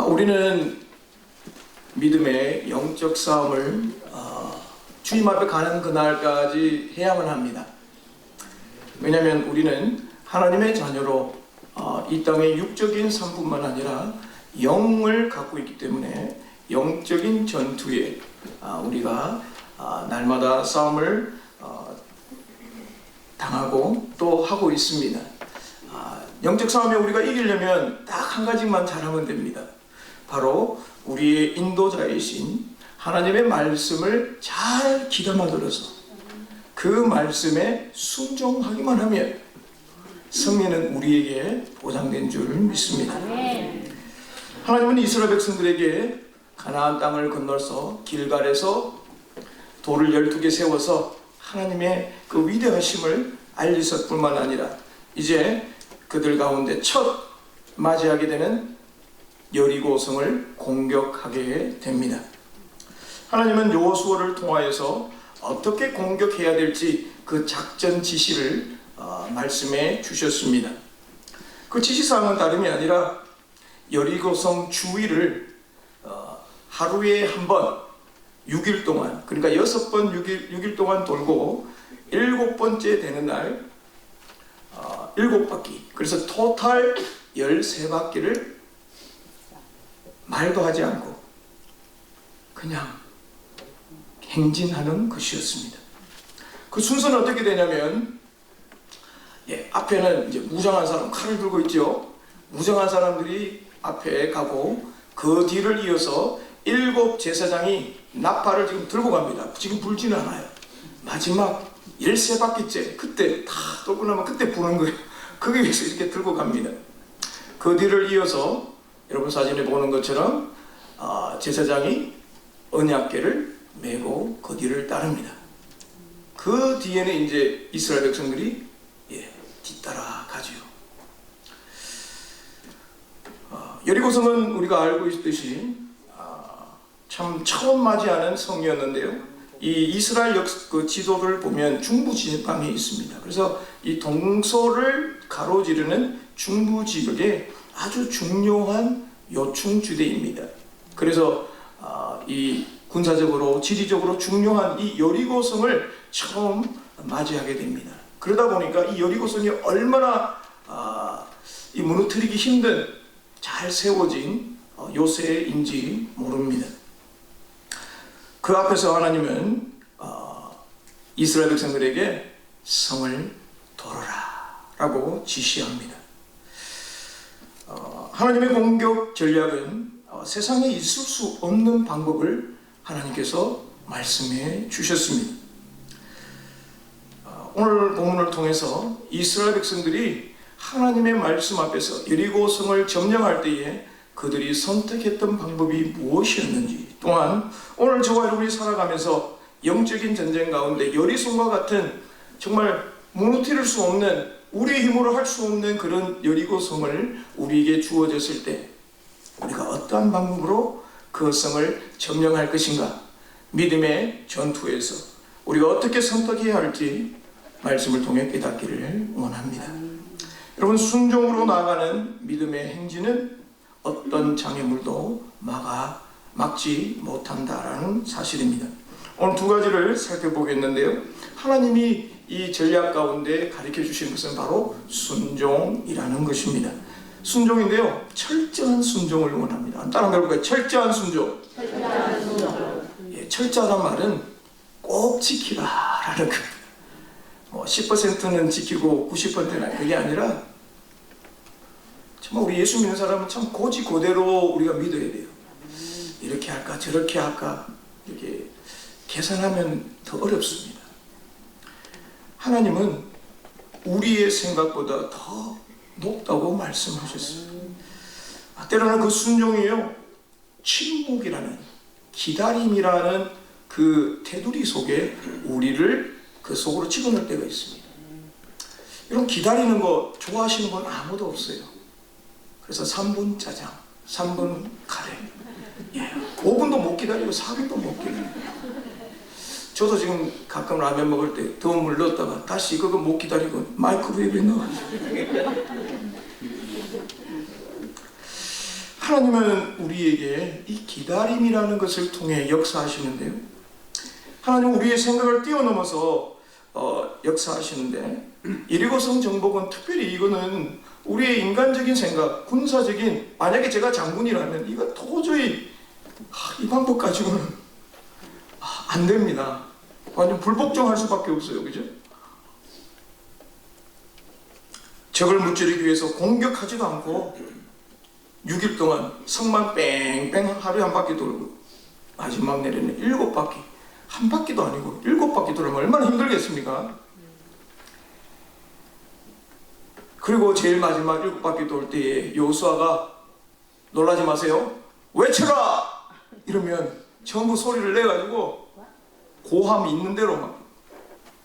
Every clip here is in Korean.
우리는 믿음의 영적 싸움을 주님 앞에 가는 그날까지 해야만 합니다. 왜냐하면 우리는 하나님의 자녀로 이 땅의 육적인 삶뿐만 아니라 영을 갖고 있기 때문에 영적인 전투에 우리가 날마다 싸움을 당하고 또 하고 있습니다. 영적 싸움에 우리가 이기려면 딱 한 가지만 잘하면 됩니다. 바로 우리의 인도자이신 하나님의 말씀을 잘 귀담아 들어서 그 말씀에 순종하기만 하면 승리는 우리에게 보장된 줄 믿습니다. 하나님은 이스라엘 백성들에게 가나안 땅을 건너서 길갈에서 돌을 12개 세워서 하나님의 그 위대하심을 알리실 뿐만 아니라 이제 그들 가운데 첫 맞이하게 되는 여리고성을 공격하게 됩니다. 하나님은 여호수아를 통하여서 어떻게 공격해야 될지 그 작전 지시를 말씀해 주셨습니다. 그 지시사항은 다름이 아니라 여리고성 주위를 하루에 한 번 6일 동안, 그러니까 6번 6일 동안 돌고 7번째 되는 날 7바퀴, 그래서 토탈 13바퀴를 말도 하지 않고 그냥 행진하는 것이었습니다. 그 순서는 어떻게 되냐면 앞에는 이제 무장한 사람 칼을 들고 있죠. 무장한 사람들이 앞에 가고 그 뒤를 이어서 7 제사장이 나팔을 지금 들고 갑니다. 지금 불지는 않아요. 마지막 13바퀴째 그때 다 돌고 나면 그때 부는 거예요. 거기 위해서 이렇게 들고 갑니다. 그 뒤를 이어서 여러분 사진에 보는 것처럼 제사장이 언약궤를 메고 그 뒤를 따릅니다. 그 뒤에는 이제 이스라엘 백성들이 뒤따라 가죠. 여리고성은 우리가 알고 있듯이 참 처음 맞이하는 성이었는데요. 이 이스라엘 그 지도를 보면 중부지방에 있습니다. 그래서 이 동서를 가로지르는 중부지역에 아주 중요한 요충지대입니다. 그래서 이 군사적으로 지리적으로 중요한 이 여리고성을 처음 맞이하게 됩니다. 그러다 보니까 이 여리고성이 얼마나 이 무너뜨리기 힘든 잘 세워진 요새인지 모릅니다. 그 앞에서 하나님은 이스라엘 백성들에게 성을 돌아라 라고 지시합니다. 하나님의 공격 전략은 세상에 있을 수 없는 방법을 하나님께서 말씀해 주셨습니다. 오늘 본문을 통해서 이스라엘 백성들이 하나님의 말씀 앞에서 여리고성을 점령할 때에 그들이 선택했던 방법이 무엇이었는지, 또한 오늘 저와 여러분이 살아가면서 영적인 전쟁 가운데 여리고성과 같은 정말 무너뜨릴 수 없는, 우리의 힘으로 할 수 없는 그런 여리고성을 우리에게 주어졌을 때 우리가 어떠한 방법으로 그 성을 점령할 것인가, 믿음의 전투에서 우리가 어떻게 선택해야 할지 말씀을 통해 깨닫기를 원합니다. 여러분, 순종으로 나아가는 믿음의 행진은 어떤 장애물도 막지 못한다라는 사실입니다. 오늘 두 가지를 살펴보겠는데요. 하나님이 이 전략 가운데 가르쳐 주신 것은 바로 순종이라는 것입니다. 순종인데요, 철저한 순종을 원합니다. 다른 걸 볼까요? 철저한 순종. 철저한 말은 꼭 지키라라는 것. 10%는 지키고 90%는 그게 아니라 정말 우리 예수 믿는 사람은 참 고지고대로 우리가 믿어야 돼요. 이렇게 할까 저렇게 할까 이렇게 계산하면 더 어렵습니다. 하나님은 우리의 생각보다 더 높다고 말씀하셨어요. 때로는 그 순종이요, 침묵이라는, 기다림이라는 그 테두리 속에 우리를 그 속으로 집어넣을 때가 있습니다. 이런 기다리는 거 좋아하시는 분 아무도 없어요. 그래서 3분 짜장, 3분 카레, 5분도 못 기다리고 4분도 못 기다리고. 저도 지금 가끔 라면 먹을 때 더운 물 넣었다가 다시 그거 못 기다리고 마이크로웨이브에 넣어가지고. 하나님은 우리에게 이 기다림이라는 것을 통해 역사하시는데요. 하나님은 우리의 생각을 뛰어넘어서 역사하시는데, 여리고성 정복은 특별히 이거는 우리의 인간적인 생각, 군사적인, 만약에 제가 장군이라면 이거 도저히 이 방법 가지고는 안 됩니다. 완전 불복종할 수밖에 없어요. 그죠? 적을 무찌르기 위해서 공격하지도 않고 6일 동안 성만 뺑뺑 하루에 한 바퀴 돌고, 마지막 내려는 7바퀴, 한 바퀴도 아니고 7바퀴 돌으면 얼마나 힘들겠습니까? 그리고 제일 마지막 7바퀴 돌 때에 여호수아가 놀라지 마세요, 외쳐라! 이러면 전부 소리를 내가지고 고함이 있는 대로 막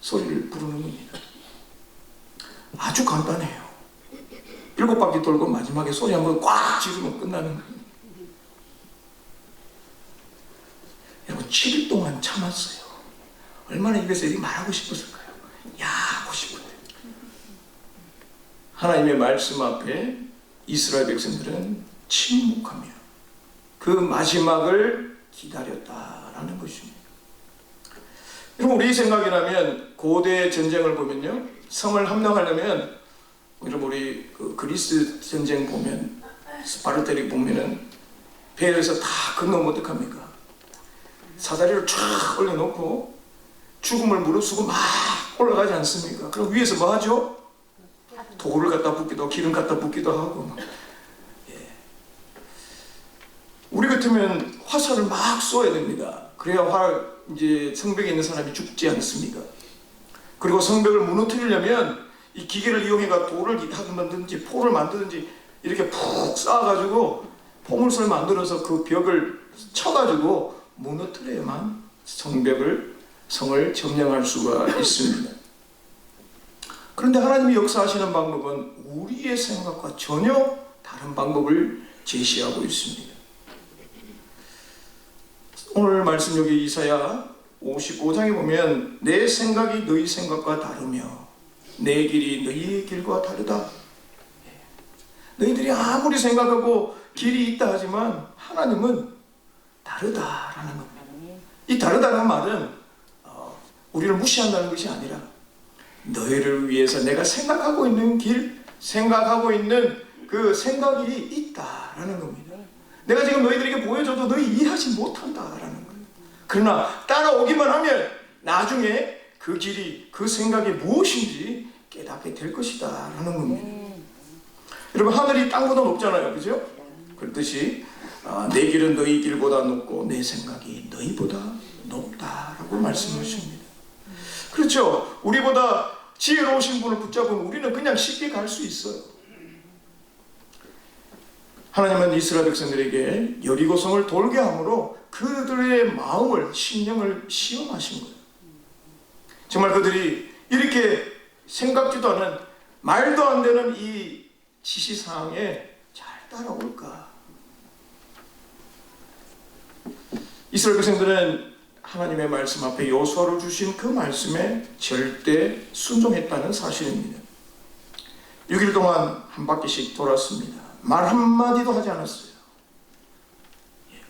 소리를 부르는 겁니다. 아주 간단해요. 7바퀴 돌고 마지막에 소리 한번 꽉 지르면 끝나는 거예요. 여러분, 7일 동안 참았어요. 얼마나 입에서 이렇게 말하고 싶었을까요? 야 하고 싶은데. 하나님의 말씀 앞에 이스라엘 백성들은 침묵하며 그 마지막을 기다렸다라는 것입니다. 여러분, 우리 생각이라면 고대 전쟁을 보면요, 성을 함락하려면, 여러분 우리 그리스 전쟁 보면, 스파르타리 보면은 배에서 다 건너면 어떡합니까? 사다리를 쫙 올려놓고 죽음을 무릅쓰고 막 올라가지 않습니까? 그럼 위에서 뭐 하죠? 돌을 갖다 붓기도 하고 기름 갖다 붓기도 하고. 우리 같으면 화살을 막 쏘아야 됩니다. 그래야 이제 성벽에 있는 사람이 죽지 않습니까? 그리고 성벽을 무너뜨리려면 이 기계를 이용해가 돌을 하든지 포를 만드든지 이렇게 푹 쌓아가지고 포물선을 만들어서 그 벽을 쳐가지고 무너뜨려야만 성을 점령할 수가 있습니다. 그런데 하나님이 역사하시는 방법은 우리의 생각과 전혀 다른 방법을 제시하고 있습니다. 오늘 말씀 여기 이사야 55장에 보면 내 생각이 너희 생각과 다르며 내 길이 너희의 길과 다르다. 너희들이 아무리 생각하고 길이 있다 하지만 하나님은 다르다라는 겁니다. 이 다르다는 말은 우리를 무시한다는 것이 아니라 너희를 위해서 내가 생각하고 있는 길, 생각하고 있는 그 생각이 있다라는 겁니다. 내가 지금 너희들에게 보여줘도 너희 이해하지 못한다라는 거예요. 그러나 따라오기만 하면 나중에 그 길이, 그 생각이 무엇인지 깨닫게 될 것이다 라는 겁니다. 여러분, 하늘이 땅보다 높잖아요. 그죠? 그렇듯이 내 길은 너희 길보다 높고 내 생각이 너희보다 높다라고 말씀하십니다. 그렇죠? 우리보다 지혜로우신 분을 붙잡으면 우리는 그냥 쉽게 갈 수 있어요. 하나님은 이스라엘 백성들에게 여리고성을 돌게 함으로 그들의 마음을, 심령을 시험하신 거예요. 정말 그들이 이렇게 생각지도 않은 말도 안 되는 이 지시사항에 잘 따라올까? 이스라엘 백성들은 하나님의 말씀 앞에 여호수아로 주신 그 말씀에 절대 순종했다는 사실입니다. 6일 동안 한 바퀴씩 돌았습니다. 말 한마디도 하지 않았어요.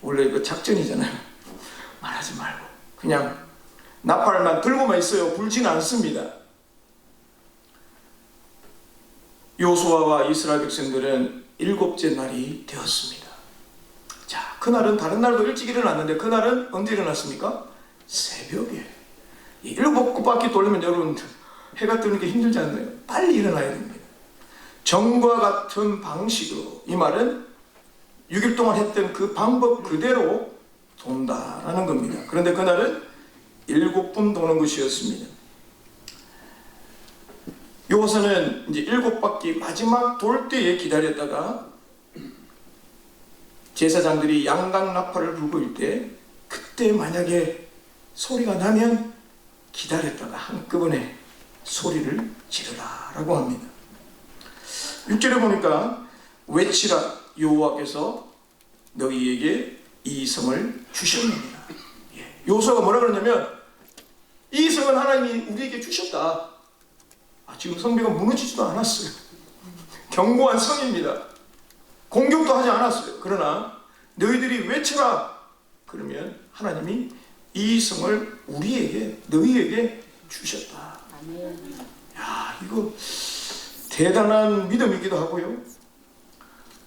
원래 그 작전이잖아요. 말하지 말고 그냥 나팔만 들고만 있어요. 불지는 않습니다. 여호수아와 이스라엘 백성들은 7째 날이 되었습니다. 자, 그날은 다른 날도 일찍 일어났는데 그날은 언제 일어났습니까? 새벽에. 7바퀴 돌리면 여러분 해가 뜨는 게 힘들지 않나요? 빨리 일어나야 됩니다. 전과 같은 방식으로, 이 말은 6일 동안 했던 그 방법 그대로 돈다라는 겁니다. 그런데 그날은 7분 도는 것이었습니다. 여호수아는 이제 7바퀴 마지막 돌 때에 기다렸다가 제사장들이 양각 나팔을 불고 있을 때, 그때 만약에 소리가 나면 기다렸다가 한꺼번에 소리를 지르라라고 합니다. 6절에 보니까 외치라, 여호와께서 너희에게 이 성을 주셨느니라. 여호수아가 뭐라 그러냐면 이 성은 하나님이 우리에게 주셨다. 지금 성벽은 무너지지도 않았어요. 견고한 성입니다. 공격도 하지 않았어요. 그러나 너희들이 외쳐라. 그러면 하나님이 이 성을 우리에게, 너희에게 주셨다. 야, 이거 대단한 믿음이기도 하고요.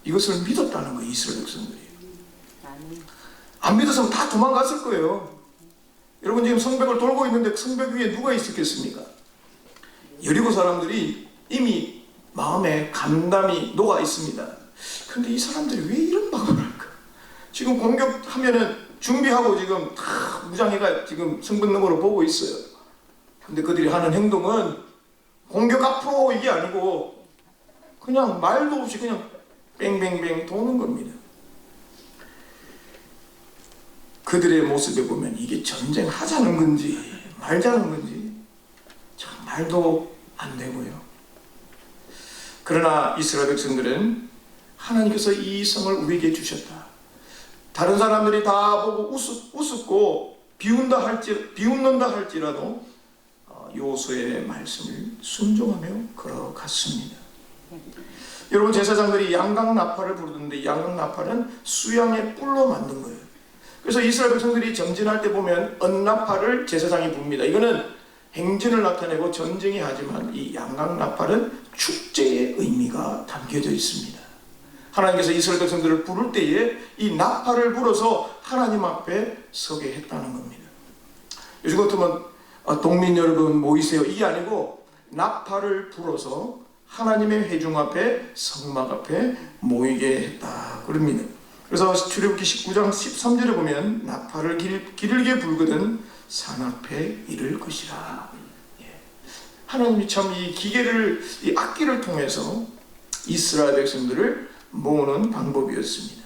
이것을 믿었다는 거예요, 이스라엘 백성들이. 안 믿었으면 다 도망갔을 거예요. 여러분 지금 성벽을 돌고 있는데 성벽 위에 누가 있었겠습니까? 여리고 사람들이 이미 마음에 감담이 녹아 있습니다. 근데 이 사람들이 왜 이런 방법을 할까? 지금 공격하면은 준비하고 지금 다 무장해가 지금 성벽 너머로 보고 있어요. 근데 그들이 하는 행동은 공격 앞으로 이게 아니고 그냥 말도 없이 그냥 뱅뱅뱅 도는 겁니다. 그들의 모습에 보면 이게 전쟁하자는 건지 말자는 건지 참 말도 안 되고요. 그러나 이스라엘 백성들은 하나님께서 이 성을 우리에게 주셨다. 다른 사람들이 다 보고 웃었고 비웃는다 할지라도 여호수아의 말씀을 순종하며 걸어갔습니다. 여러분 제사장들이 양강나팔을 부르는데 양강나팔은 수양의 뿔로 만든 거예요. 그래서 이스라엘 백성들이 전진할 때 보면 언나팔을 제사장이 부릅니다. 이거는 행진을 나타내고 전쟁이 하지만 이 양강나팔은 축제의 의미가 담겨져 있습니다. 하나님께서 이스라엘 백성들을 부를 때에 이 나팔을 불어서 하나님 앞에 서게 했다는 겁니다. 요즘 같으면 동민 여러분 모이세요 이게 아니고 나팔을 불어서 하나님의 회중 앞에 성막 앞에 모이게 했다 그럽니다. 그래서 출애굽기 19장 13절에 보면 나팔을 길게 불거든 산 앞에 이를 것이라. 하나님이 참 이 기계를, 이 악기를 통해서 이스라엘 백성들을 모으는 방법이었습니다.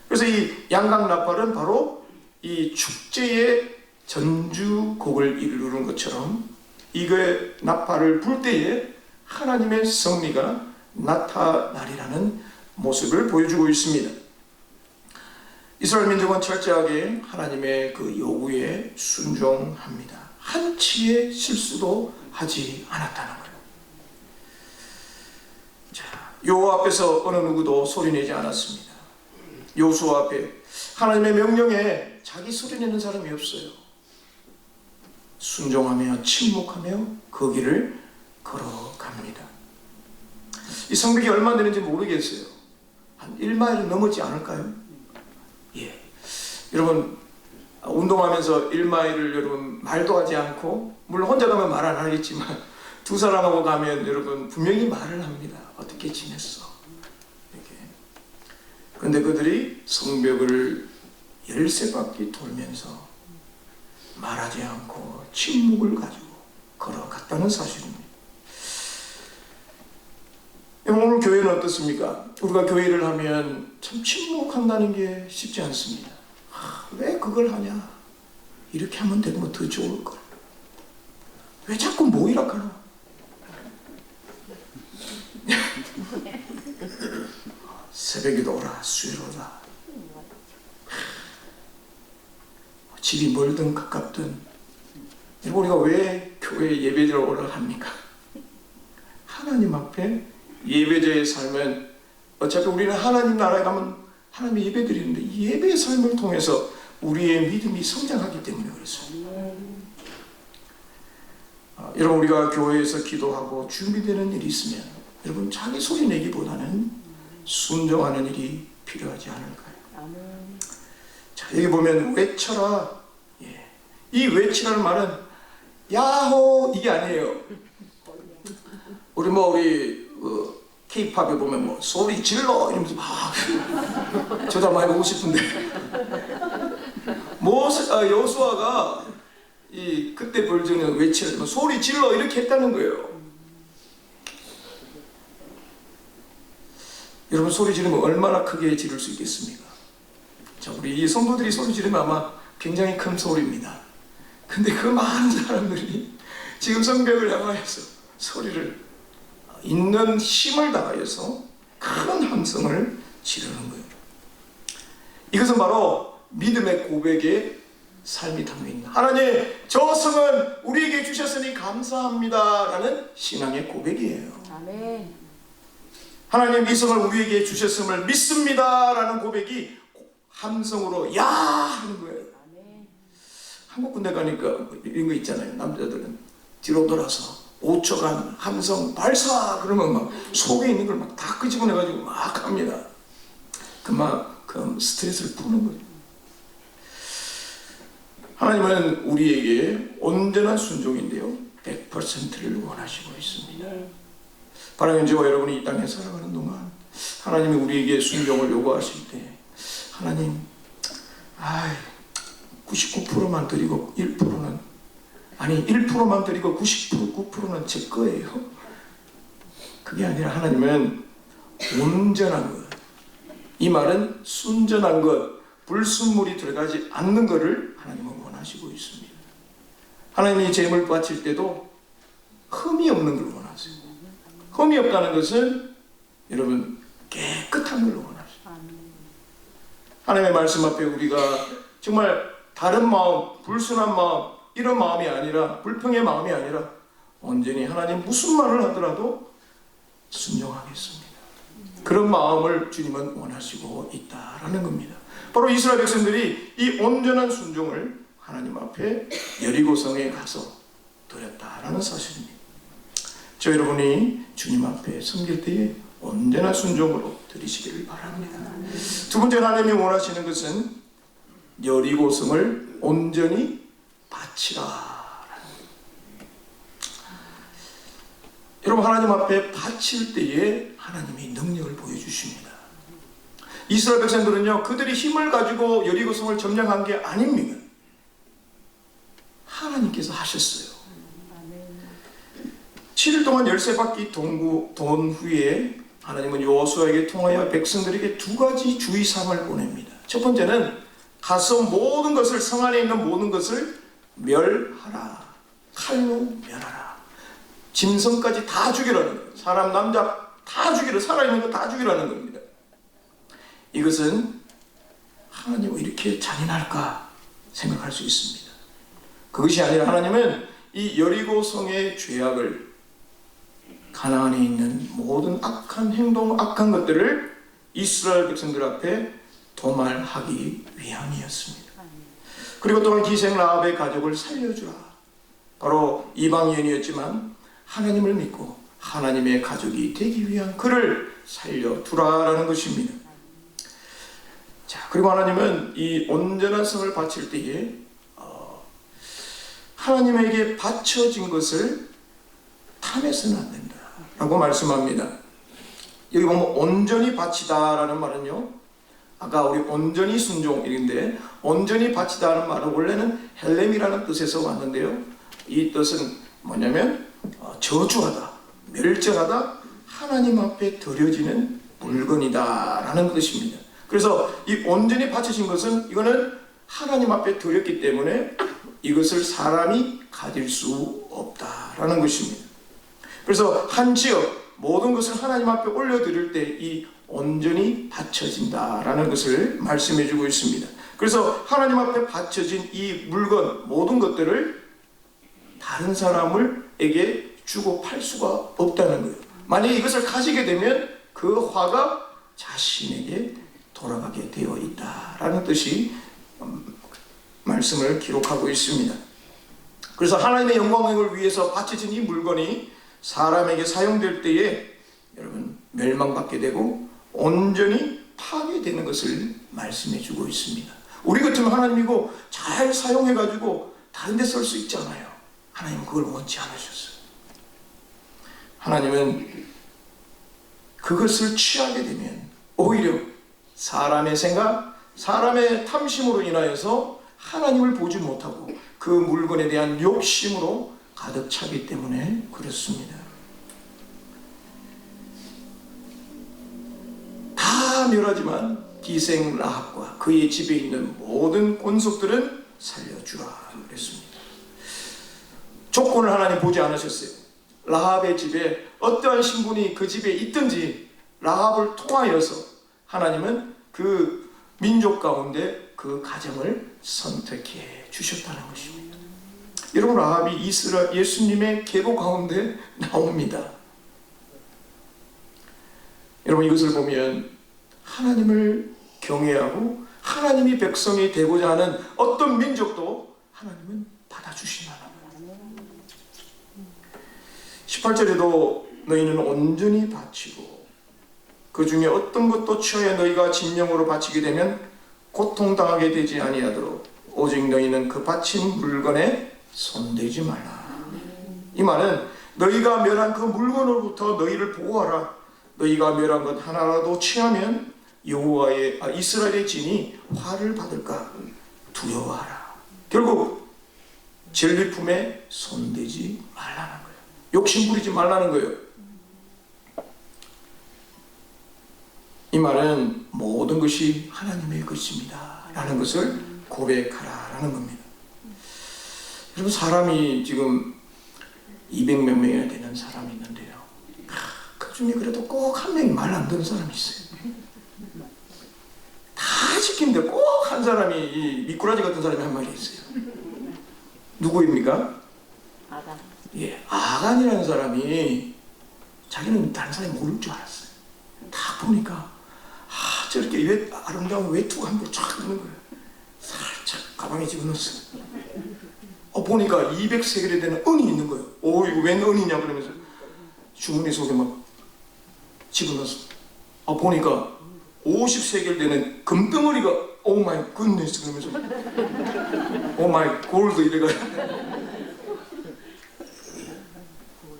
그래서 이 양강나팔은 바로 이 축제의 전주곡을 이루는 것처럼 이거의 나팔을 불 때에 하나님의 성리가 나타나리라는 모습을 보여주고 있습니다. 이스라엘 민족은 철저하게 하나님의 그 요구에 순종합니다. 한치의 실수도 하지 않았다는 거예요. 자, 여호와 앞에서 어느 누구도 소리내지 않았습니다. 여호수아 앞에 하나님의 명령에 자기 소리내는 사람이 없어요. 순종하며 침묵하며 그 길을 걸어갑니다. 이 성벽이 얼마 되는지 모르겠어요. 한 1마일은 넘었지 않을까요? 예. 여러분 운동하면서 1마일을 여러분 말도 하지 않고, 물론 혼자 가면 말 안 하겠지만 두 사람하고 가면 여러분 분명히 말을 합니다. 어떻게 지냈어? 이렇게. 근데 그들이 성벽을 13바퀴 돌면서 말하지 않고 침묵을 가지고 걸어갔다는 사실입니다. 오늘 교회는 어떻습니까? 우리가 교회를 하면 참 침묵한다는 게 쉽지 않습니다. 왜 그걸 하냐? 이렇게 하면 되면 더 좋을 걸. 왜 자꾸 모이라 하나? 새벽에도 오라, 수요일 오라. 집이 멀든 가깝든 우리가 왜 교회 예배드리러 오라 합니까? 하나님 앞에 예배자의 삶은 어차피 우리는 하나님 나라에 가면 하나님 예배 드리는데 이 예배의 삶을 통해서 우리의 믿음이 성장하기 때문에 그렇습니다. 여러분 우리가 교회에서 기도하고 준비되는 일이 있으면 여러분 자기 소리 내기보다는 순종하는 일이 필요하지 않을까요? 자, 여기 보면 외쳐라. 예. 이 외치라는 말은 야호 이게 아니에요. 우리 K-팝에 보면 소리 질러 이러면서 막 저도 많이 보고 싶은데 여호수아가 이 그때 버전은 외치라 소리 질러 이렇게 했다는 거예요. 여러분 소리 지르면 얼마나 크게 지를 수 있겠습니까? 자, 우리 이 성도들이 소리 지르면 아마 굉장히 큰 소리입니다. 근데 그 많은 사람들이 지금 성벽을 향하여서 소리를 있는 힘을 다하여서 큰 함성을 지르는 거예요. 이것은 바로 믿음의 고백의 삶이 담겨있는, 하나님 저 성은 우리에게 주셨으니 감사합니다 라는 신앙의 고백이에요. 아멘. 하나님 이성을 우리에게 주셨음을 믿습니다라는 고백이 함성으로 야 하는 거예요. 한국 군대 가니까 이런 거 있잖아요. 남자들은 뒤로 돌아서 5초간 함성 발사 그러면 막 속에 있는 걸 막 다 끄집어내가지고 막 합니다. 그만큼 스트레스를 푸는 거예요. 하나님은 우리에게 온전한 순종인데요, 100%를 원하시고 있습니다. 바라는 저와 여러분이 이 땅에 살아가는 동안 하나님이 우리에게 순종을 요구하실 때 하나님 99%만 드리고 1%는 아니 1%만 드리고 99%는 제 거예요. 그게 아니라 하나님은 온전한 것, 이 말은 순전한 것, 불순물이 들어가지 않는 것을 하나님은 원하시고 있습니다. 하나님이 제물 바칠 때도 흠이 없는 걸 원하세요. 흠이 없다는 것은 여러분 깨끗한 걸 원하세요. 하나님의 말씀 앞에 우리가 정말 다른 마음, 불순한 마음, 이런 마음이 아니라, 불평의 마음이 아니라 온전히 하나님 무슨 말을 하더라도 순종하겠습니다. 그런 마음을 주님은 원하시고 있다라는 겁니다. 바로 이스라엘 백성들이 이 온전한 순종을 하나님 앞에 여리고성에 가서 드렸다라는 사실입니다. 저 여러분이 주님 앞에 섬길 때에 온전한 순종으로 드리시기를 바랍니다. 두 번째, 하나님이 원하시는 것은 여리고성을 온전히 바치라. 여러분, 하나님 앞에 바칠 때에 하나님이 능력을 보여주십니다. 이스라엘 백성들은요, 그들이 힘을 가지고 여리고성을 점령한 게 아닙니다. 하나님께서 하셨어요. 7일 동안 열세 바퀴 돈 후에 하나님은 여호수아에게 통하여 백성들에게 두 가지 주의사항을 보냅니다. 첫 번째는 가서 모든 것을, 성 안에 있는 모든 것을 멸하라. 칼로 멸하라. 짐승까지 다 죽이라는 거예요. 사람, 남자 다 죽이라. 살아있는 거 다 죽이라는 겁니다. 이것은 하나님은 이렇게 잔인할까 생각할 수 있습니다. 그것이 아니라 하나님은 이 여리고성의 죄악을, 가나안에 있는 모든 악한 행동, 악한 것들을 이스라엘 백성들 앞에 도말하기 위함이었습니다. 그리고 또한 기생 라합의 가족을 살려주라. 바로 이방인이었지만 하나님을 믿고 하나님의 가족이 되기 위한 그를 살려두라라는 것입니다. 자, 그리고 하나님은 이 온전한 성을 바칠 때에 하나님에게 바쳐진 것을 탐해서는 안 된다 라고 말씀합니다. 여기 보면 온전히 바치다라는 말은요, 아까 우리 온전히 순종인데 온전히 바치다라는 말은 원래는 헬렘이라는 뜻에서 왔는데요, 이 뜻은 뭐냐면 저주하다, 멸절하다, 하나님 앞에 드려지는 물건이다 라는 뜻입니다. 그래서 이 온전히 바쳐진 것은, 이거는 하나님 앞에 드렸기 때문에 이것을 사람이 가질 수 없다라는 것입니다. 그래서 한 지역 모든 것을 하나님 앞에 올려드릴 때 이 온전히 바쳐진다라는 것을 말씀해 주고 있습니다. 그래서 하나님 앞에 바쳐진 이 물건, 모든 것들을 다른 사람에게 주고 팔 수가 없다는 거예요. 만약에 이것을 가지게 되면 그 화가 자신에게 돌아가게 되어 있다라는 뜻이 말씀을 기록하고 있습니다. 그래서 하나님의 영광을 위해서 바쳐진 이 물건이 사람에게 사용될 때에 여러분 멸망받게 되고 온전히 파괴되는 것을 말씀해 주고 있습니다. 우리 같으면 하나님이고 잘 사용해가지고 다른 데 쓸 수 있잖아요. 하나님은 그걸 원치 않으셨어요. 하나님은 그것을 취하게 되면 오히려 사람의 생각, 사람의 탐심으로 인하여서 하나님을 보지 못하고 그 물건에 대한 욕심으로 가득 차기 때문에 그렇습니다. 다 멸하지만 기생 라합과 그의 집에 있는 모든 권속들은 살려주라 그랬습니다. 조건을 하나님 보지 않으셨어요. 라합의 집에 어떠한 신분이 그 집에 있든지 라합을 통하여서 하나님은 그 민족 가운데 그 가정을 선택해 주셨다는 것입니다. 여러분, 라합이 예수님의 계보 가운데 나옵니다. 여러분, 이것을 보면 하나님을 경외하고 하나님이 백성이 되고자 하는 어떤 민족도 하나님은 받아주시나라. 18절에도 너희는 온전히 바치고 그 중에 어떤 것도 취하여 너희가 진영으로 바치게 되면 고통당하게 되지 아니하도록 오직 너희는 그 바친 물건에 손대지 말라. 이 말은 너희가 멸한 그 물건으로부터 너희를 보호하라. 너희가 멸한 것 하나라도 취하면 여호와의 이스라엘의 진이 화를 받을까 두려워하라. 결국 전리품에 손대지 말라는 거예요. 욕심 부리지 말라는 거예요. 이 말은 모든 것이 하나님의 것입니다 라는 것을 고백하라라는 겁니다. 여러분, 사람이 지금 200몇 명이나 되는 사람이 있는데요, 그 중에 그래도 꼭 한 명이 말 안 듣는 사람이 있어요. 다 지키는데 꼭 한 사람이, 이 미꾸라지 같은 사람이 한 마리 있어요. 누구입니까? 아간. 예, 아간이라는 사람이 자기는 다른 사람이 모를 줄 알았어요. 딱 보니까 저렇게 아름다운 외투가 한 번 쫙 있는 거예요. 살짝 가방에 집어넣었어요. 보니까 200세겔이 되는 은이 있는 거예요. 이거 웬 은이냐 그러면서 주머니 속에 막 집어넣었어. 보니까 50세겔 되는 금덩어리가 오 마이 굿네스 그러면서 오 마이 골드 이래가지고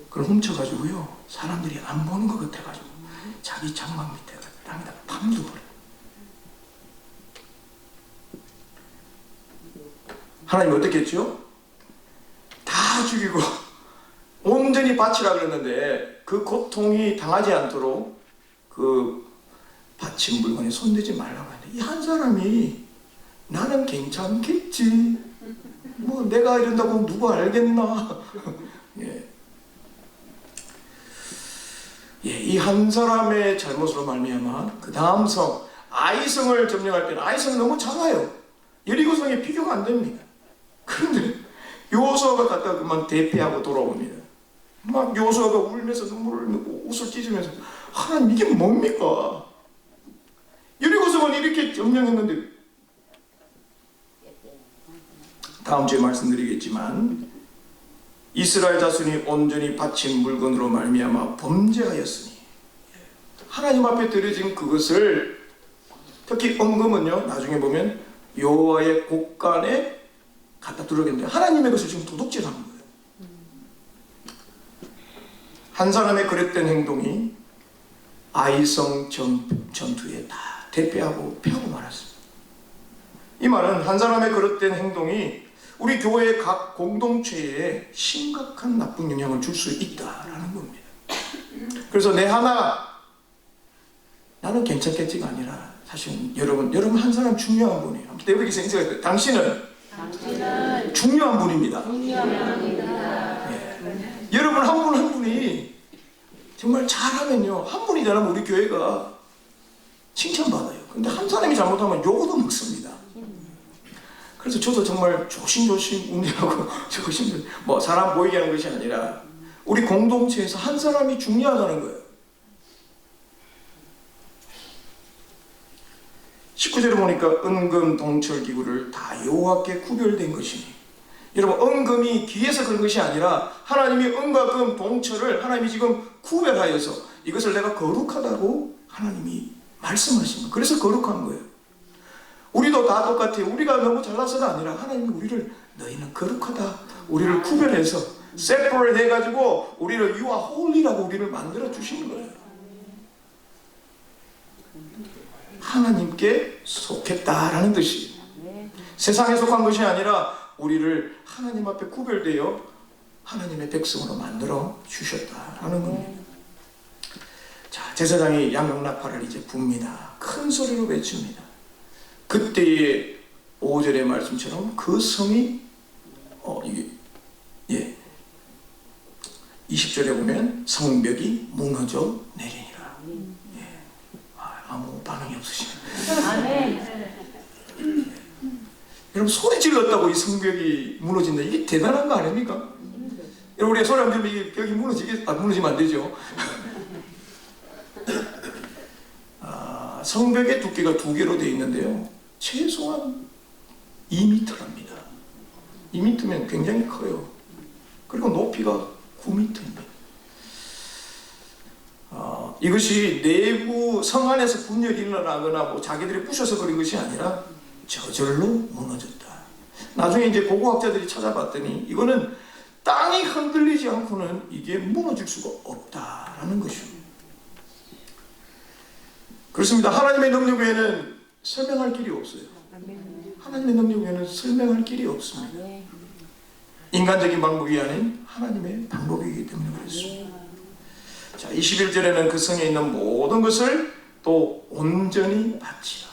그걸 훔쳐가지고요, 사람들이 안 보는 것 같아가지고 자기 장막 밑에 땅에다 팍 묻어버려요. 하나님 어떻게 했죠? 다 죽이고 온전히 바치라 그랬는데 그 고통이 당하지 않도록 그 바친 물건에 손대지 말라고 하는데, 이 한 사람이 나는 괜찮겠지, 뭐 내가 이런다고 누가 알겠나. 이 한 사람의 잘못으로 말미암아 그 다음 성 아이성을 점령할 때는 아이성은 너무 작아요. 여리고성에 비교가 안 됩니다. 그런데 여호수아가 갔다가 그만 대피하고 돌아옵니다. 막 여호수아가 울면서 눈물을 흘리고 옷을 찢으면서 하나님 이게 뭡니까? 여리고성은 이렇게 점령했는데, 다음 주에 말씀드리겠지만 이스라엘 자손이 온전히 바친 물건으로 말미암아 범죄하였으니, 하나님 앞에 드려진 그것을, 특히 언금은요, 나중에 보면 여호와의 곳간에 갖다 두르겠는데 하나님의 것을 지금 도둑질하는 거예요. 한 사람의 그릇된 행동이 아이성 전투에 다 대피하고 패하고 말았습니다. 이 말은 한 사람의 그릇된 행동이 우리 교회의 각 공동체에 심각한 나쁜 영향을 줄 수 있다라는 겁니다. 그래서 나는 괜찮겠지가 아니라, 사실은 여러분 한 사람 중요한 분이에요. 내버리기 생각해요. 당신은 중요한 분입니다. 네. 여러분 한 분 한 분이 정말 잘하면요, 한 분이 잘하면 우리 교회가 칭찬받아요. 근데 한 사람이 잘못하면 욕도 먹습니다. 그래서 저도 정말 조심조심 운전하고 뭐 사람 보이게 하는 것이 아니라 우리 공동체에서 한 사람이 중요하다는 거예요. 19절에 보니까 은금 동철 기구를 다 여호와께 구별된 것이니, 여러분 은금이 귀해서 그런 것이 아니라 하나님이 은과 금 동철을 하나님이 지금 구별하여서 이것을 내가 거룩하다고 하나님이 말씀하신 거예요. 그래서 거룩한 거예요. 우리도 다 똑같아요. 우리가 너무 잘나서가 아니라 하나님이 우리를 너희는 거룩하다, 우리를 구별해서 separate 해가지고 우리를 you are holy라고 우리를 만들어 주신 거예요. 하나님께 속했다라는 뜻이에요. 세상에 속한 것이 아니라 우리를 하나님 앞에 구별되어 하나님의 백성으로 만들어 주셨다라는 겁니다. 자, 제사장이 양각나팔을 이제 붑니다. 큰 소리로 외칩니다. 그때의 5절의 말씀처럼 그 성이 20절에 보면 성벽이 무너져 내리니라. 아무 반응이 없으시네. 여러분 소리 질렀다고 이 성벽이 무너진다. 이게 대단한 거 아닙니까? 여러분 우리가 소리 안 지르면 이 벽이 무너지면 안 되죠. 성벽의 두께가 2개로 되어 있는데요, 최소한 2m랍니다. 2m면 굉장히 커요. 그리고 높이가 9m입니다. 이것이 내부 성 안에서 분열이 일어나거나 뭐 자기들이 부셔서 그런 것이 아니라 저절로 무너졌다. 나중에 이제 고고학자들이 찾아봤더니 이거는 땅이 흔들리지 않고는 이게 무너질 수가 없다라는 것입니다. 그렇습니다. 하나님의 능력 외에는 설명할 길이 없어요. 하나님의 능력 외에는 설명할 길이 없습니다. 인간적인 방법이 아닌 하나님의 방법이기 때문에 그렇습니다. 자, 21절에는 그 성에 있는 모든 것을 또 온전히 바치라.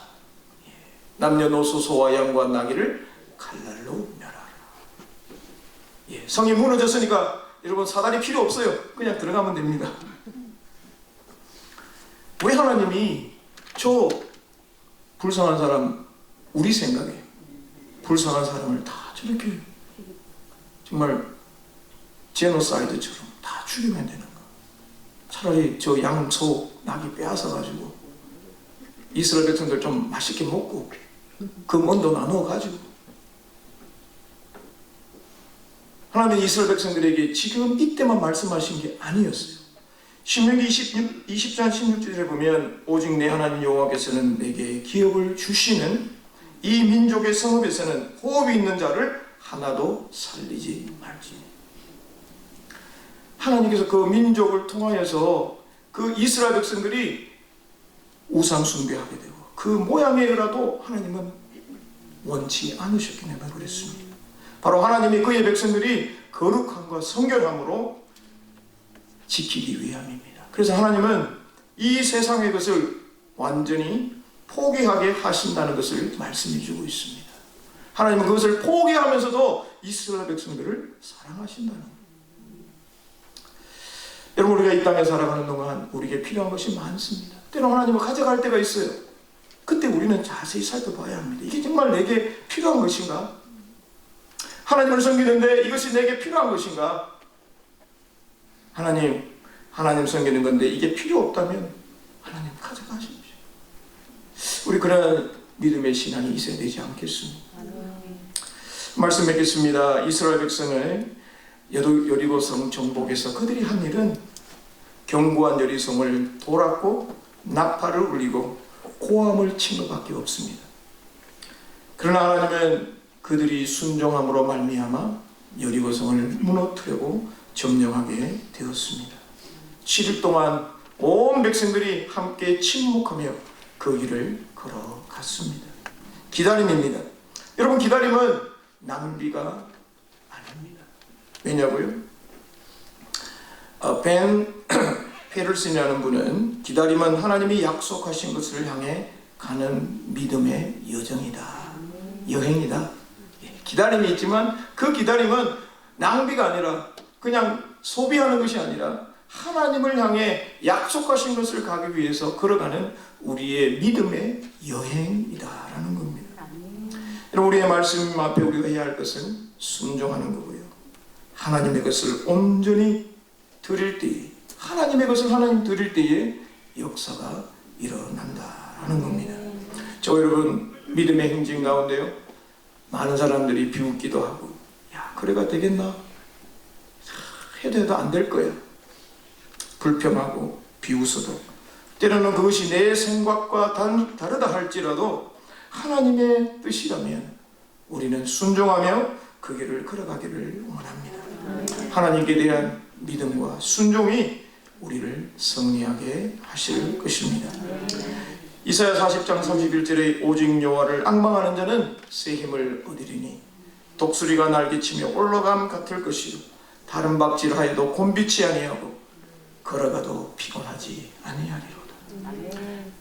남녀노소 소와 양과 나귀를 칼날로 멸하라. 성이 무너졌으니까 여러분 사다리 필요 없어요. 그냥 들어가면 됩니다. 왜 하나님이 저 불쌍한 사람, 우리 생각에 불쌍한 사람을 다 저렇게 정말 제노사이드처럼 다 죽이면 되는가? 차라리 저 양, 소, 나귀 빼앗아가지고 이스라엘 백성들 좀 맛있게 먹고 그 먼도 나누어가지고, 하나님은 이스라엘 백성들에게 지금 이때만 말씀하신 게 아니었어요. 신명기 20장 16절에 보면 오직 내 하나님 여호와께서는 내게 기업을 주시는 이 민족의 성읍에서는 호흡이 있는 자를 하나도 살리지 말지. 하나님께서 그 민족을 통하여서 그 이스라엘 백성들이 우상 숭배하게 되고 그 모양이라도 하나님은 원치 않으셨기 때문에 그랬습니다. 바로 하나님이 그의 백성들이 거룩함과 성결함으로 지키기 위함입니다. 그래서 하나님은 이 세상의 것을 완전히 포기하게 하신다는 것을 말씀해 주고 있습니다. 하나님은 그것을 포기하면서도 이스라엘 백성들을 사랑하신다는 겁니다. 여러분, 우리가 이 땅에 살아가는 동안 우리에게 필요한 것이 많습니다. 때로 하나님은 가져갈 때가 있어요. 그때 우리는 자세히 살펴봐야 합니다. 이게 정말 내게 필요한 것인가? 하나님을 섬기는데 이것이 내게 필요한 것인가? 하나님 섬기는 건데 이게 필요 없다면 하나님 가져가십시오. 우리 그런 믿음의 신앙이 있어야 되지 않겠습니까? 말씀 맺겠습니다. 이스라엘 백성을 여리고성 정복에서 그들이 한 일은 견고한 여리성을 돌았고 나팔을 울리고 고함을 친 것밖에 없습니다. 그러나 하나님은 그들이 순종함으로 말미암아 여리고성을 무너뜨리고 점령하게 되었습니다. 7일 동안 온 백성들이 함께 침묵하며 그 길을 걸어갔습니다. 기다림입니다. 여러분, 기다림은 낭비가 아닙니다. 왜냐고요? 벤 페르슨이라는 분은 기다림은 하나님이 약속하신 것을 향해 가는 믿음의 여행이다. 기다림이 있지만 그 기다림은 낭비가 아니라 그냥 소비하는 것이 아니라 하나님을 향해 약속하신 것을 가기 위해서 걸어가는 우리의 믿음의 여행이다라는 겁니다. 여러분, 우리의 말씀 앞에 우리가 해야 할 것은 순종하는 거고요. 하나님의 것을 온전히 드릴 때에, 하나님의 것을 하나님 드릴 때에 역사가 일어난다라는 겁니다. 저 여러분, 믿음의 행진 가운데요, 많은 사람들이 비웃기도 하고, 야, 그래가 되겠나? 해도 안 될 거야. 불평하고 비웃어도, 때로는 그것이 내 생각과 다르다 할지라도 하나님의 뜻이라면 우리는 순종하며 그 길을 걸어가기를 원합니다. 하나님께 대한 믿음과 순종이 우리를 승리하게 하실 것입니다. 이사야 40장 31절에 오직 여호와를 앙망하는 자는 새 힘을 얻으리니 독수리가 날개치며 올라감 같을 것이요 다른 박질하여도 곤비치 아니하고 걸어가도 피곤하지 아니하리로다.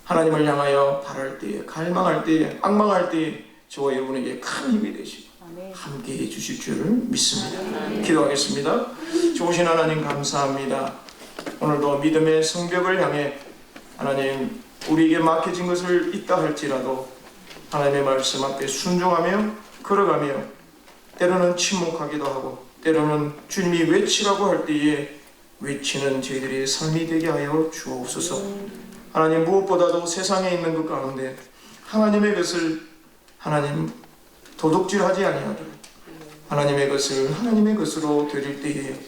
하나님을 향하여 바랄 때에, 갈망할 때에, 앙망할 때에 저와 여러분에게 큰 힘이 되시고 함께해 주실 줄을 믿습니다. 기도하겠습니다. 좋으신 하나님, 감사합니다. 오늘도 믿음의 성벽을 향해 하나님, 우리에게 맡겨진 것을 있다 할지라도 하나님의 말씀 앞에 순종하며 걸어가며, 때로는 침묵하기도 하고 때로는 주님이 외치라고 할 때에 외치는 저희들의 삶이 되게 하여 주옵소서. 하나님, 무엇보다도 세상에 있는 것 가운데 하나님의 것을 하나님 도둑질하지 아니하도록 하나님의 것을 하나님의 것으로 드릴 때에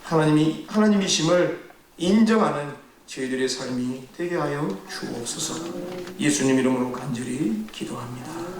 하나님이 하나님이심을 인정하는 저희들의 삶이 되게 하여 주옵소서. 예수님 이름으로 간절히 기도합니다.